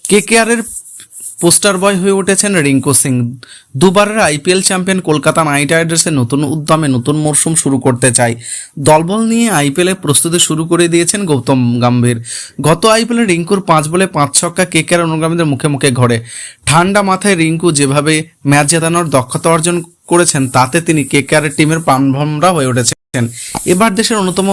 কেকেআরের poster boy হয়ে উঠেছেন রিঙ্কু সিং। দুবারের আইপিএল চ্যাম্পিয়ন কলকাতা নাইট রাইডার্সের নতুন উদ্যমে নতুন মরশুম শুরু করতে চায়। দলবল নিয়ে আইপিএলে প্রস্তুতি শুরু করে দিয়েছেন গৌতম গম্ভীর। গত আইপিএলে রিঙ্কুর 5 বলে 5 ছক্কা কেকেআর অনুগামীদের মুখে মুখে ঘোরে। ঠান্ডা মাথায় রিঙ্কু যেভাবে ম্যাচ জেতানোর দক্ষতা অর্জন করেছেন তাতে তিনি কেকেআরের টিমের প্রাণভোমরা হয়ে উঠেছেন। এবার দেশের অন্যতম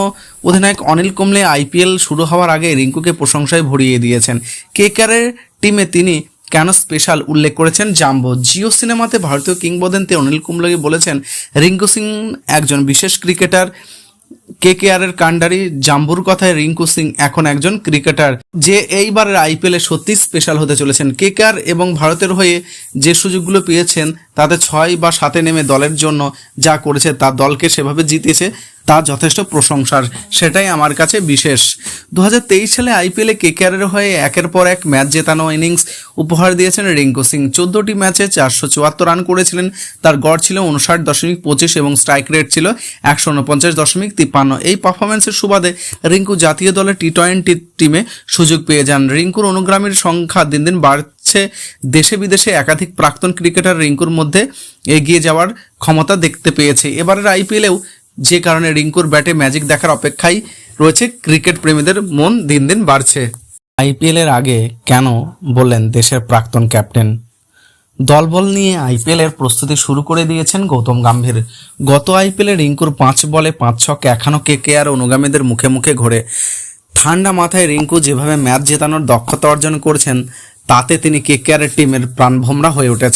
অধিনায়ক অনিল কুম্বলে আইপিএল শুরু হওয়ার আগে রিঙ্কুকে প্রশংসায় ভরিয়ে দিয়েছেন। কেকেআরের টিমে তিনি কেন স্পেশাল উল্লেখ করেছেন জাম্বো। জিও সিনেমাতে ভারতীয় কিংবদন্তি অনিল কুম্বলে বলেছেন, রিঙ্কু সিং একজন বিশেষ ক্রিকেটার। কেকেআরের কাণ্ডারি জাম্বুর কথায় রিঙ্কু সিং এখন একজন ক্রিকেটার যে এইবারের আইপিএলে সত্যি স্পেশাল হতে চলেছেন। কেকেআর এবং ভারতের হয়ে যে সুযোগগুলো পেয়েছেন তাতে 6 বা 7 নেমে দলের জন্য যা করেছে তা দলকে সেভাবে জিতিয়েছে, তা যথেষ্ট প্রশংসার। সেটাই আমার কাছে বিশেষ। 2023 সালে আইপিএলে কেকেআরের হয়ে একের পর এক ম্যাচ জেতানো ইনিংস উপহার দিয়েছেন রিঙ্কু সিং। 14টি ম্যাচে 474 রান করেছিলেন। তার গড় ছিল 59.25 এবং স্ট্রাইক রেট ছিল 149.53। এই পারফরমেন্সের সুবাদে রিঙ্কু জাতীয় দলের টি-20 টিমে সুযোগ পেয়ে যান। রিঙ্কুর অনুগামীর সংখ্যা দিন দিন বাড়ছে। দেশে বিদেশে একাধিক প্রাক্তন ক্রিকেটার রিঙ্কুর মধ্যে এগিয়ে যাওয়ার ক্ষমতা দেখতে পেয়েছে। এবারের আইপিএলেও যে কারণে রিঙ্কুর ব্যাটে ম্যাজিক দেখার অপেক্ষায় রয়েছে ক্রিকেট প্রেমীদের মন দিন দিন বাড়ছে। আইপিএলের আগে কেন বললেন দেশের প্রাক্তন ক্যাপ্টেন? দলবল নিয়ে আইপিএলের প্রস্তুতি শুরু করে দিয়েছেন গৌতম গম্ভীর। গত আইপিএলে রিঙ্কুর 5 বলে 5 ছক্কা এখনও কেকেআর অনুগামীদের মুখে মুখে ঘোরে। ঠান্ডা মাথায় রিঙ্কু যেভাবে ম্যাচ জেতানোর দক্ষতা অর্জন করছেন তাতে তিনি কেকেআরের টিমের প্রাণভোমরা হয়ে উঠেছেন।